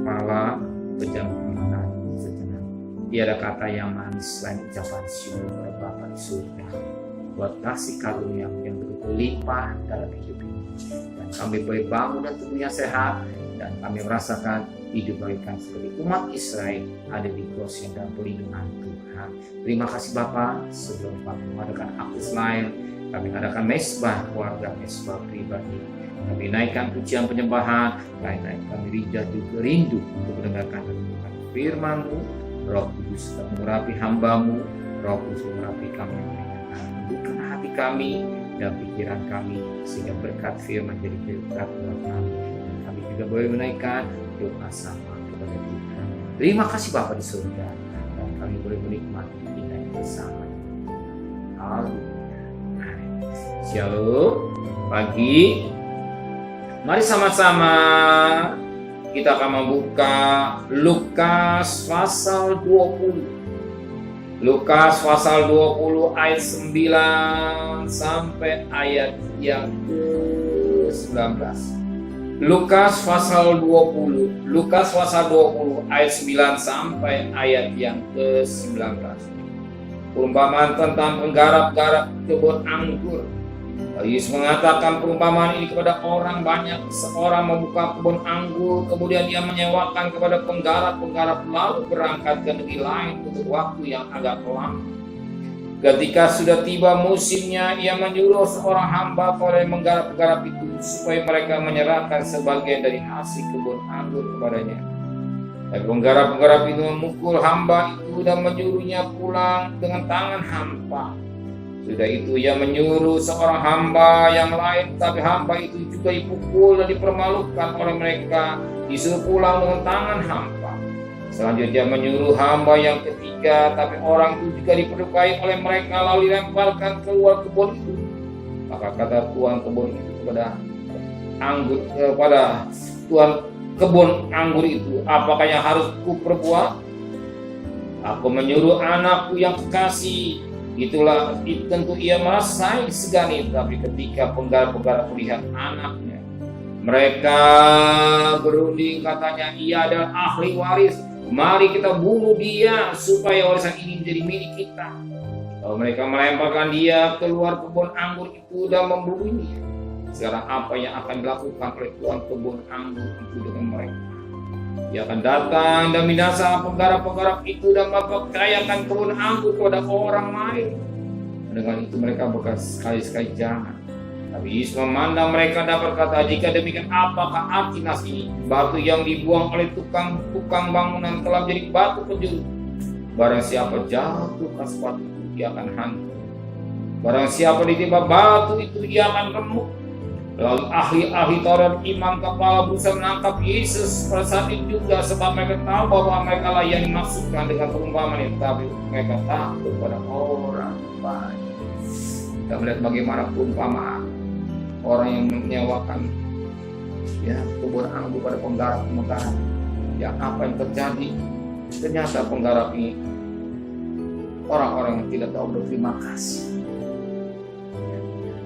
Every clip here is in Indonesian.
kepala, pejam tangan sejenak. Tiada kata yang manis selain ucapan syukur kepada Bapa di surga buat kasih karunia yang begitu limpah dalam hidup ini. Dan kami boleh bangun dan tubuhnya sehat, dan kami merasakan hidup bagikan seperti umat Israel ada di Goshen dan perlindungan Tuhan. Terima kasih Bapa. Sebelum kami mengadakan akte Ismail, kami mengadakan mesbah keluarga, mesbah pribadi. Kami naikkan pujian penyembahan, kami rindu untuk mendengarkan firman-Mu. Roh Kudus mengurapi hamba-Mu, Roh Kudus mengurapi kami, bukan hati kami dan pikiran kami, sehingga berkat firman jadi berkat buat kami. Dan kami juga boleh menaikkan doa sama kepada Tuhan. Terima kasih Bapa di surga, dan kami boleh menikmati kita bersama. Haleluya. Shalom. Pagi. Mari sama-sama kita akan membuka Lukas pasal 20. Lukas pasal 20 ayat 9 sampai ayat yang ke-19. Lukas pasal 20. Lukas pasal 20 ayat 9 sampai ayat yang ke-19. Perumpamaan tentang penggarap-garap kebun anggur. Yesus mengatakan perumpamaan ini kepada orang banyak. Seorang membuka kebun anggur, kemudian ia menyewakan kepada penggarap-penggarap, lalu berangkat ke negeri lain untuk waktu yang agak lama. Ketika sudah tiba musimnya, ia menyuruh seorang hamba kepada penggarap-penggarap itu supaya mereka menyerahkan sebagian dari hasil kebun anggur kepadanya. Dan penggarap-penggarap itu memukul hamba itu dan menyuruhnya pulang dengan tangan hampa. Sudah itu ia menyuruh seorang hamba yang lain, tapi hamba itu juga dipukul dan dipermalukan oleh mereka, disuruh pulang dengan tangan hampa. Selanjutnya menyuruh hamba yang ketiga, tapi orang itu juga diperdukai oleh mereka, lalu dilemparkan keluar kebun itu. Maka kata tuan kebun itu kepada tuan kebun anggur itu, apakah yang harus kuperbuat? Aku menyuruh anakku yang kekasih. Itulah tentu ia merasa disegani, tapi ketika penggarap-penggarap melihat anaknya, mereka berunding, katanya, ia adalah ahli waris. Mari kita bunuh dia supaya warisan ini menjadi milik kita. Lalu mereka melemparkan dia keluar kebun anggur itu dan membunuhnya. Sekarang apa yang akan dilakukan oleh tuan kebun anggur itu dengan mereka? Ia akan datang dan binasa penggarap-penggarap itu dan memperkayakan kebun anggur kepada orang lain. Dengan itu mereka berkata, sekali-sekali jangan. Tapi Yesus memandang mereka dan berkata, jika demikian apakah arti nas ini? Batu yang dibuang oleh tukang bangunan telah menjadi batu penjuru. Barang siapa jatuh ke batu itu, ia akan hancur. Barang siapa ditimpa batu itu, ia akan remuk. Lalu ahli-ahli Taurat, imam kepala berusaha menangkap Yesus pada saat itu juga, sebab mereka tahu bahwa mereka lah yang dimaksudkan dengan perumpamaan itu, tapi mereka takut pada orang banyak. Kita melihat bagaimana perumpamaan orang yang menyewakan kebun anggur pada penggarap. Ya, apa yang terjadi? Ternyata penggarap ini orang-orang yang tidak tahu berterima kasih.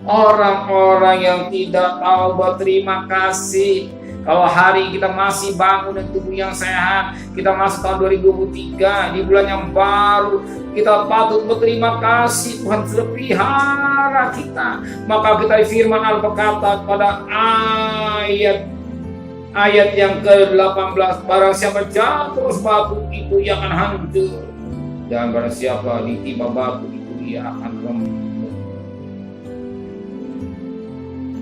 Orang-orang yang tidak tahu berterima kasih. Kalau hari kita masih bangun dan tubuh yang sehat, kita masuk tahun 2023 di bulan yang baru, kita patut berterima kasih. Tuhan sudah pelihara kita. Maka kita firman Allah berkata pada ayat yang ke-18, barang siapa jatuh batu itu ia akan hancur, dan barang siapa ditimpa batu itu ia akan remuk.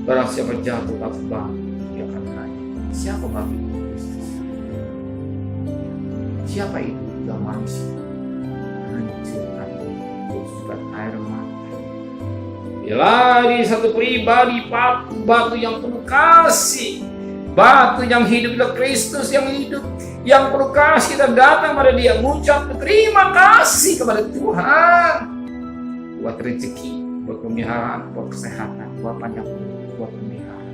Barang siapa jatuh atas batu, dia akan naik. Siapa batu itu? Kristus. Siapa itu? Yang manusia. Hancurkan bukan air mata. Dia lari satu pribadi, batu yang penuh kasih, batu yang hidup adalah Kristus yang hidup, yang penuh kasih. Kita datang pada Dia, mengucap terima kasih kepada Tuhan buat rezeki, buat pemeliharaan, buat kesehatan, buat panjang umur, buat pemeliharaan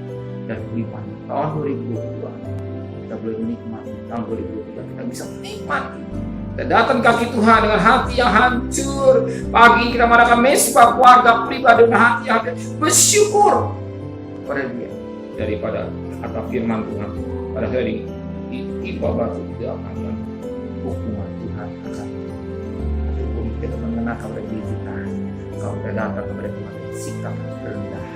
dan kelimpahan. Tahun 2022 kita boleh menikmati, tahun 2023 kita bisa menikmati. Kita datang kaki Tuhan dengan hati yang hancur. Pagi kita mengadakan mesbah keluarga pribadi dengan hati yang hancur, bersyukur pada Dia daripada kata firman Tuhan pada hari ini. tiba batu tidak akan hukuman Tuhan akan hukum kita mengenai kepada diri kita. Kalau kita datang kepada Tuhan sikap rendah.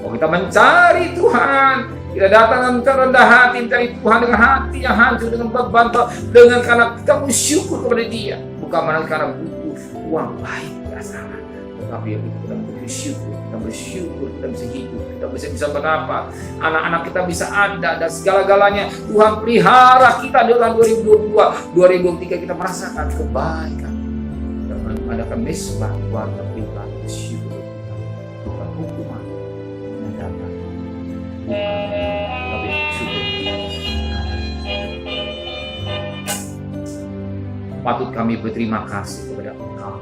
Kalau kita mencari Tuhan, kita datang dengan rendah hati mencari Tuhan dengan hati yang hancur, dengan beban, dengan karena kita bersyukur kepada Dia, bukan karena butuh uang baik tidak salah, tetapi kita bersyukur, kita bisa hidup, kita bisa berapa, anak-anak kita bisa ada dan segala-galanya Tuhan pelihara kita dalam 2022, 2023 kita merasakan kebaikan. Dan ada mesbah keluarga pribadi bersyukur bukan hukuman yang datang. Tapi syukur. Patut kami berterima kasih kepada Engkau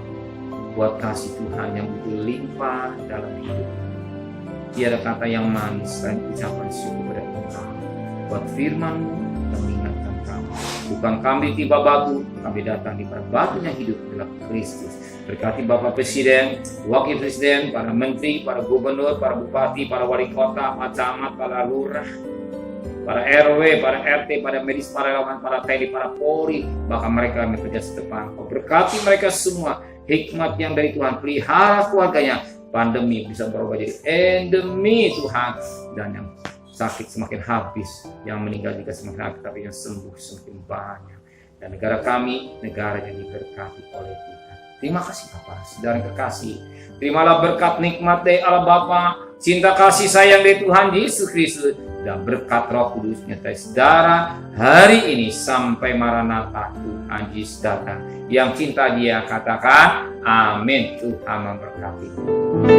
buat kasih Tuhan yang begitu limpah dalam hidup kami. Tiada kata yang manis selain ucapan syukur kepada Engkau buat firman-Mu yang mengingatkan kami. Bukan kami tiba batu, kami datang di batunya hidup dalam Kristus. Berkati Bapak Presiden, Wakil Presiden, para Menteri, para Gubernur, para Bupati, para Wali Kota, para Camat, para Lurah, para RW, para RT, para medis, para relawan, para TNI, para Polri, bahkan mereka yang bekerja sedepan. Berkati mereka semua, hikmat yang dari Tuhan, pelihara keluarganya, pandemi bisa berubah jadi endemi Tuhan, dan yang sakit semakin habis, yang meninggal juga semakin habis, tapi yang sembuh semakin banyak. Dan negara kami, negara yang diberkati oleh Tuhan. Terima kasih Bapak, saudara kekasih. Terimalah berkat nikmat dari Allah Bapa, cinta kasih sayang dari Tuhan Yesus Kristus, dan berkat Roh Kudus nyertai saudara hari ini sampai Maranatha Tuhan Yesus datang. Yang cinta Dia katakan amin. Tuhan memberkati.